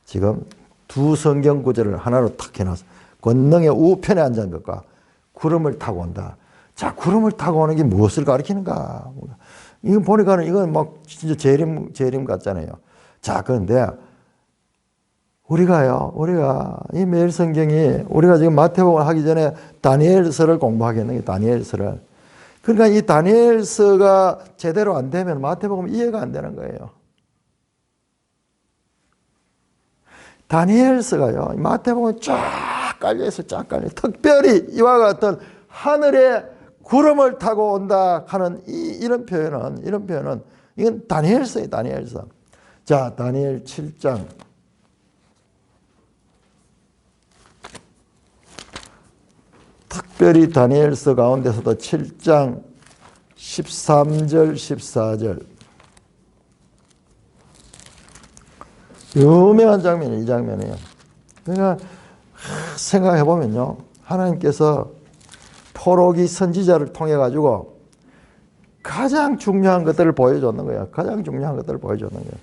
지금 두 성경 구절을 하나로 탁 해놨어. 권능의 우편에 앉은 것과 구름을 타고 온다. 자, 구름을 타고 오는 게 무엇을 가리키는가? 이거 보니까 이건 막 진짜 재림 같잖아요. 자, 그런데 우리가 이 매일 성경이 우리가 지금 마태복음을 하기 전에 다니엘서를 공부하겠는 게 다니엘서를. 그러니까 이 다니엘서가 제대로 안 되면 마태복음 이해가 안 되는 거예요. 다니엘서가요, 마태복음에 쫙 깔려있어요. 쫙 깔려. 특별히 이와 같은 하늘에 구름을 타고 온다 하는 이런 표현은 이건 다니엘서예요. 다니엘서. 자, 다니엘 7장. 특별히 다니엘서 가운데서도 7장 13절 14절 유명한 장면이에요. 이 장면이에요. 그러니까 생각해 보면요, 하나님께서 포로기 선지자를 통해 가지고 가장 중요한 것들을 보여줬는 거예요. 가장 중요한 것들을 보여줬는 거예요.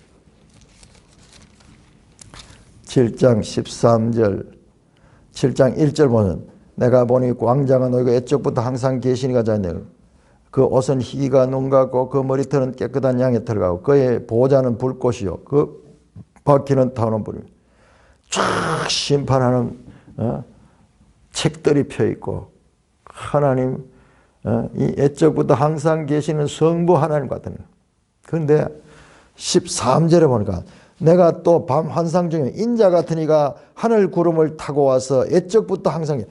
7장 13절 7장 1절 보면 내가 보니 왕자가 너희가 옛적부터 항상 계시니가 자냐. 그 옷은 희기가 눈 같고 그 머리털은 깨끗한 양의 털 같고 그의 보좌는 불꽃이요 그 바퀴는 타오는 불이요. 쫙 심판하는 책들이 펴 있고 하나님 이 옛적부터 항상 계시는 성부 하나님 같은 거예요. 그런데 13절에 보니까 내가 또 밤 환상 중에 인자 같은 이가 하늘 구름을 타고 와서 옛적부터 항상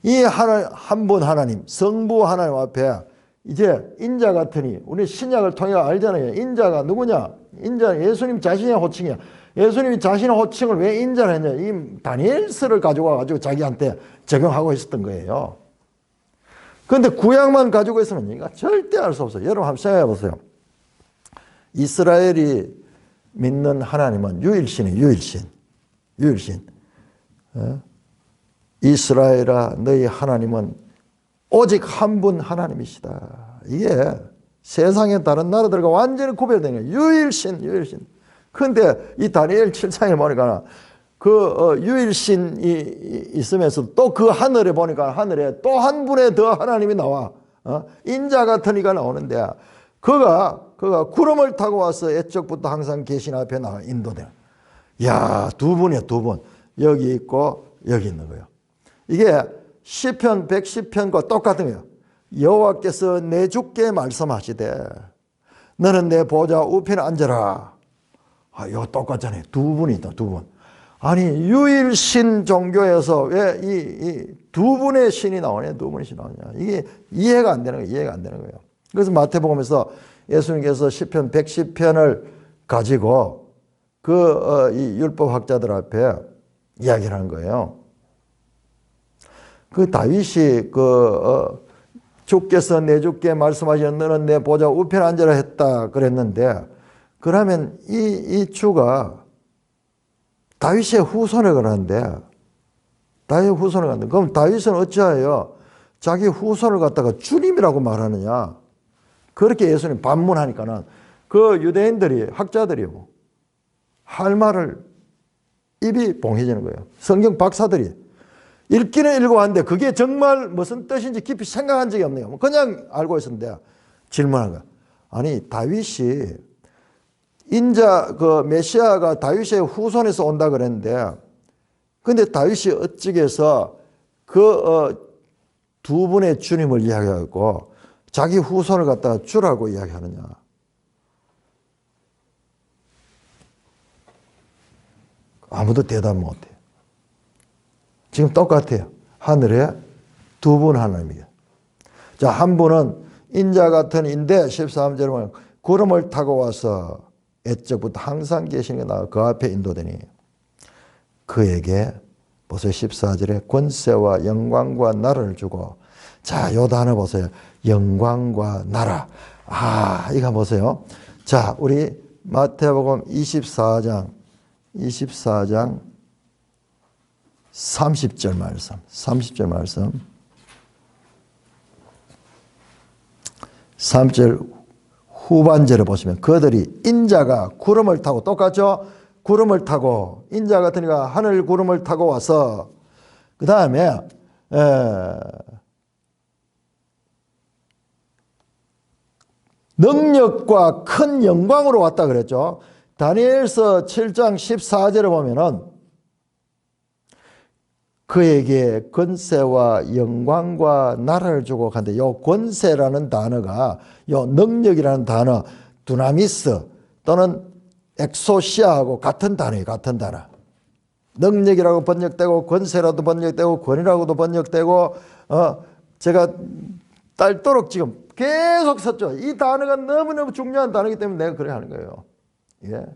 이 한 분 하나님 성부 하나님 앞에 이제 인자 같으니 우리 신약을 통해 알잖아요. 인자가 누구냐? 인자는 예수님 자신의 호칭이야. 예수님이 자신의 호칭을 왜 인자를 했냐? 이 다니엘서를 가지고 와가지고 자기한테 적용하고 있었던 거예요. 그런데 구약만 가지고 있으면 이거 절대 알 수 없어요. 여러분 한번 생각해 보세요. 이스라엘이 믿는 하나님은 유일신이에요. 유일신. 이스라엘아 너희 하나님은 오직 한 분 하나님이시다. 이게 세상의 다른 나라들과 완전히 구별되는 거예요. 유일신. 그런데 이 다니엘 7장에 보니까 그 유일신이 있으면서 또 그 하늘에 보니까 하늘에 또 한 분의 더 하나님이 나와. 인자 같은 이가 나오는데 그가 구름을 타고 와서 옛적부터 항상 계신 앞에 나와 인도돼. 야, 두 분이야, 두 분. 여기 있고 여기 있는 거예요. 이게 시편 110편과 똑같은 거예요. 여호와께서 내 주께 말씀하시되 너는 내 보좌 우편에 앉아라. 이거 똑같잖아요. 두 분이 있다, 두 분. 아니, 유일신 종교에서 왜 이 두 분의 신이 나오냐, 두 분의 신이 나오냐. 이게 이해가 안 되는 거예요. 그래서 마태복음에서 예수님께서 시편 110편을 가지고 이 율법학자들 앞에 이야기를 하는 거예요. 그 다윗이 주께서 내 주께 말씀하시는 너는 내 보좌 우편에 앉으라 했다 그랬는데 그러면 이 주가 다윗의 후손을 그러는데 그럼 다윗은 어찌하여 자기 후손을 갖다가 주님이라고 말하느냐? 그렇게 예수님 반문하니까는 그 유대인들이, 학자들이 할 말을 입이 봉해지는 거예요. 성경 박사들이 읽기는 읽어왔는데 그게 정말 무슨 뜻인지 깊이 생각한 적이 없네요. 그냥 알고 있었는데 질문한 거야. 아니, 다윗이 인자 그 메시아가 다윗의 후손에서 온다 그랬는데, 근데 다윗이 어찌해서 그 두 분의 주님을 이야기하고 자기 후손을 갖다가 주라고 이야기하느냐. 아무도 대답 못해요. 지금 똑같아요. 하늘에 두 분 하나님이에요. 자, 한 분은 인자 같은 인데 13절에 보면 구름을 타고 와서 옛적부터 항상 계시는 게 나와 그 앞에 인도되니 그에게 보세요. 14절에 권세와 영광과 나라를 주고, 자, 요 단어 보세요. 영광과 나라. 아, 이거 보세요. 자, 우리 마태복음 24장 30절 말씀. 30절 말씀. 3절 후반절에 보시면 그들이 인자가 구름을 타고, 똑같죠? 구름을 타고, 인자 같으니까 하늘 구름을 타고 와서 그 다음에 능력과 큰 영광으로 왔다 그랬죠. 다니엘서 7장 14절에 보면은 그에게 권세와 영광과 나라를 주고 간데, 요 권세라는 단어가 요 능력이라는 단어 두나미스 또는 엑소시아하고 같은 단어예요. 같은 단어. 능력이라고 번역되고 권세라도 번역되고 권이라고도 번역되고 제가 딸도록 지금 계속 썼죠. 이 단어가 너무너무 중요한 단어이기 때문에 내가 그래 하는 거예요. 예.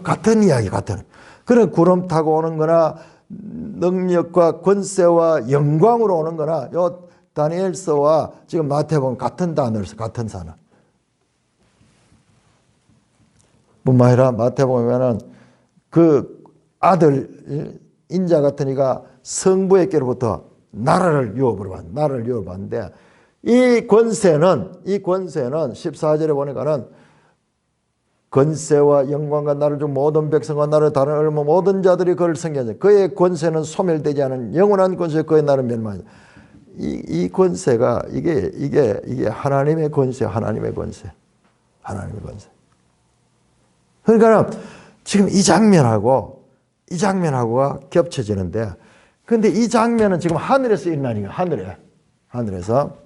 같은 이야기, 같은. 그런 구름 타고 오는 거나 능력과 권세와 영광으로 오는 거나 요 다니엘서와 지금 마태복음 같은 단어를 써, 같은 단어. 뿐만 아니라 마태복음에는 그 아들 인자 같은 이가 성부에게로부터 나라를 유업으로 받는데 이 권세는 14절에 보니까는 권세와 영광과 나를 준 모든 백성과 나를 다른 얼마 모든 자들이 그를 섬기는 그의 권세는 소멸되지 않은 영원한 권세, 그의 나라는 멸망이다. 이 권세가 이게 하나님의 권세, 하나님의 권세. 그러니까 지금 이 장면하고가 겹쳐지는데, 근데 이 장면은 지금 하늘에서 일어나니까, 하늘에서.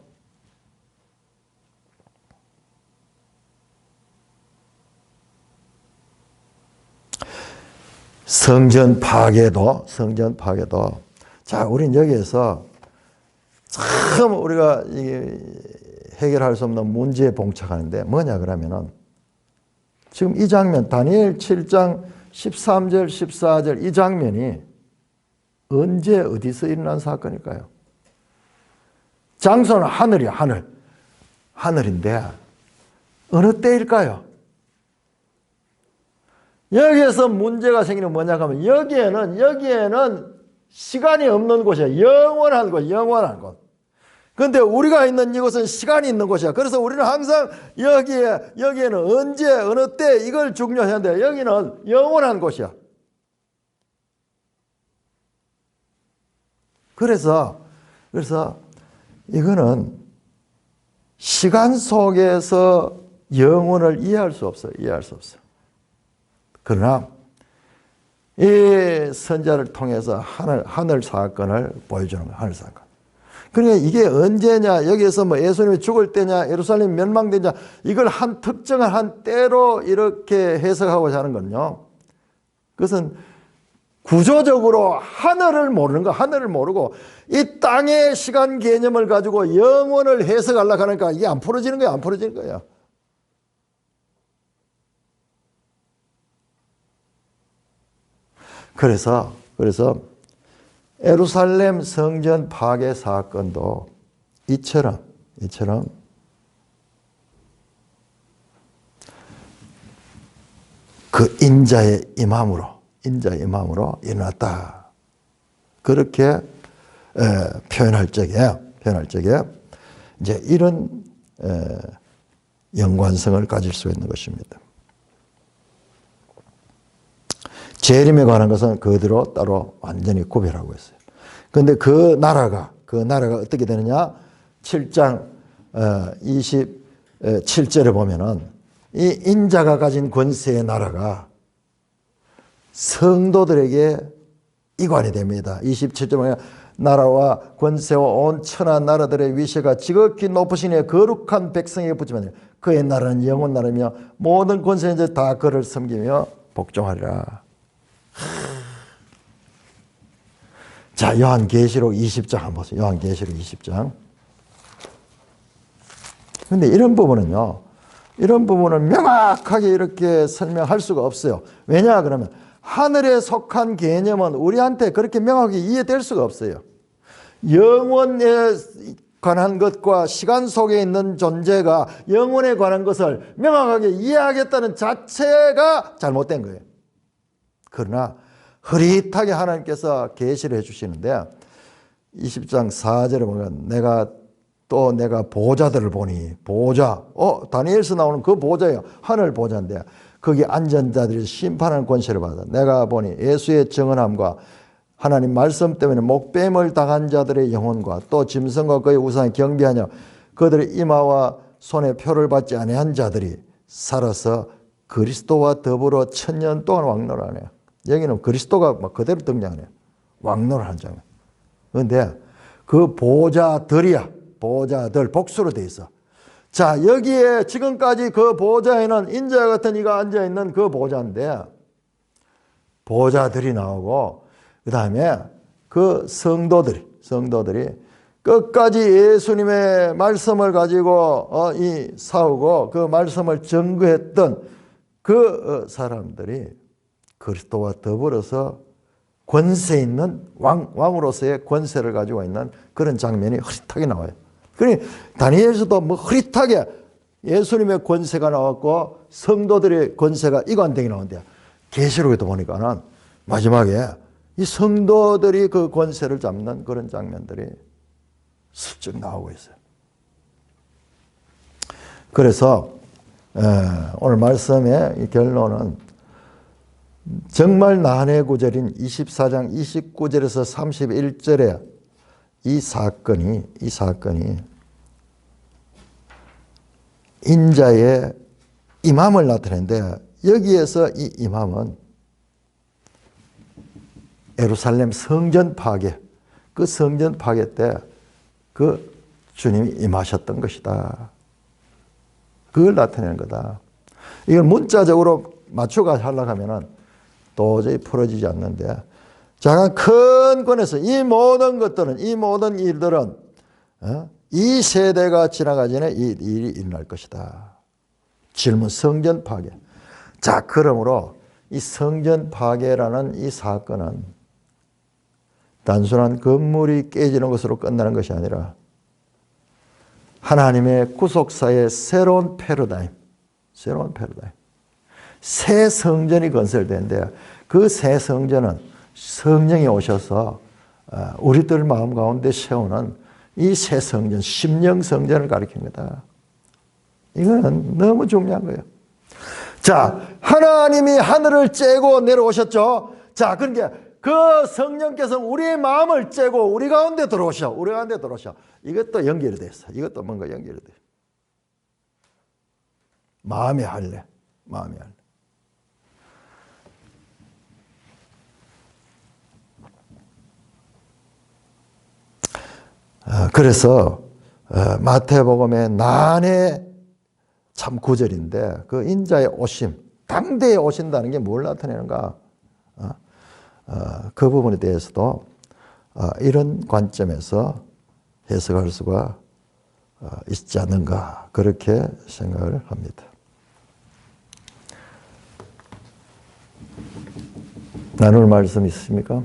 성전 파괴도. 자, 우린 여기에서 참 우리가 해결할 수 없는 문제에 봉착하는데 뭐냐 그러면은 지금 이 장면, 다니엘 7장 13절, 14절 이 장면이 언제 어디서 일어난 사건일까요? 장소는 하늘이야, 하늘인데 어느 때일까요? 여기에서 문제가 생기는 뭐냐 하면 여기에는 시간이 없는 곳이야. 영원한 곳. 그런데 우리가 있는 이곳은 시간이 있는 곳이야. 그래서 우리는 항상 여기에는 언제 어느 때 이걸 중요하는데 여기는 영원한 곳이야. 그래서 이거는 시간 속에서 영혼을 이해할 수 없어요. 그러나 이 선자를 통해서 하늘 사건을 보여주는 거예요. 하늘 사건. 그러니까 이게 언제냐, 여기에서 뭐 예수님이 죽을 때냐, 예루살렘이 멸망되냐, 이걸 한 특정한 한 때로 이렇게 해석하고자 하는 건요. 그것은 구조적으로 하늘을 모르는 거, 하늘을 모르고 이 땅의 시간 개념을 가지고 영원을 해석하려고 하니까 이게 안 풀어지는 거예요. 그래서 예루살렘 성전 파괴 사건도 이처럼 그 인자의 임함으로 일어났다. 그렇게 표현할 적에 이제 이런 연관성을 가질 수 있는 것입니다. 재림에 관한 것은 그대로 따로 완전히 구별하고 있어요. 그런데 그 나라가 어떻게 되느냐? 7장 27절에 보면은 이 인자가 가진 권세의 나라가 성도들에게 이관이 됩니다. 27절에 보면 나라와 권세와 온 천하 나라들의 위세가 지극히 높으신 이의 거룩한 백성에게 붙이면 그의 나라는 영원 나라며 모든 권세인들 다 그를 섬기며 복종하리라. 자, 요한계시록 20장 한번 보세요. 요한계시록 20장. 근데 이런 부분은 명확하게 이렇게 설명할 수가 없어요. 왜냐 그러면 하늘에 속한 개념은 우리한테 그렇게 명확하게 이해될 수가 없어요. 영원에 관한 것과 시간 속에 있는 존재가 영원에 관한 것을 명확하게 이해하겠다는 자체가 잘못된 거예요. 그러나 흐릿하게 하나님께서 계시를 해주시는데 20장 4절에 보면 내가 보좌들을 보니 다니엘서 나오는 그 보좌예요. 하늘 보좌인데 거기 앉은 자들이 심판하는 권세를 받아. 내가 보니 예수의 정언함과 하나님 말씀 때문에 목뱀을 당한 자들의 영혼과 또 짐승과 그의 우상에 경배하며 그들의 이마와 손에 표를 받지 아니한 자들이 살아서 그리스도와 더불어 1000년 동안 왕노하네요. 여기는 그리스도가 막 그대로 등장하네요. 왕노를 한 장면. 그런데 그 보좌들이야. 보좌들 복수로 돼 있어. 자, 여기에 지금까지 그 보좌에는 인자 같은 이가 앉아있는 그 보좌인데 보좌들이 나오고 그 다음에 그 성도들이 끝까지 예수님의 말씀을 가지고 싸우고 그 말씀을 증거했던 그 사람들이 그리스도와 더불어서 권세 있는 왕으로서의 권세를 가지고 있는 그런 장면이 흐릿하게 나와요. 그러니 다니엘서도 흐릿하게 예수님의 권세가 나왔고 성도들의 권세가 이관되게 나오는데 계시록에도 보니까는 마지막에 이 성도들이 그 권세를 잡는 그런 장면들이 슬쩍 나오고 있어요. 그래서 오늘 말씀의 이 결론은 정말 난해 구절인 24장 29절에서 31절에 이 사건이 인자의 임함을 나타내는데 여기에서 이 임함은 예루살렘 성전 파괴, 그 성전 파괴 때 그 주님이 임하셨던 것이다. 그걸 나타내는 거다. 이걸 문자적으로 맞춰가 하려고 하면은 도저히 풀어지지 않는데, 자, 큰 권에서 이 모든 것들은, 이 모든 일들은 이 세대가 지나가기 전에 이 일이 일어날 것이다. 질문, 성전 파괴. 자, 그러므로 이 성전 파괴라는 이 사건은 단순한 건물이 깨지는 것으로 끝나는 것이 아니라 하나님의 구속사의 새로운 패러다임, 새 성전이 건설되는데 그 새 성전은 성령이 오셔서 우리들 마음 가운데 세우는 이 새 성전, 심령 성전을 가리킨 거다. 이거는 너무 중요한 거예요. 자, 하나님이 하늘을 째고 내려오셨죠. 자, 그러니까 그 성령께서 우리의 마음을 째고 우리 가운데 들어오셔. 이것도 연결이 됐어. 이것도 뭔가 연결이 돼. 마음의 할례. 그래서 마태복음의 난해 참 구절인데 그 인자의 오심, 당대에 오신다는 게 뭘 나타내는가? 그 부분에 대해서도 이런 관점에서 해석할 수가 있지 않는가, 그렇게 생각을 합니다. 나눌 말씀 있으십니까?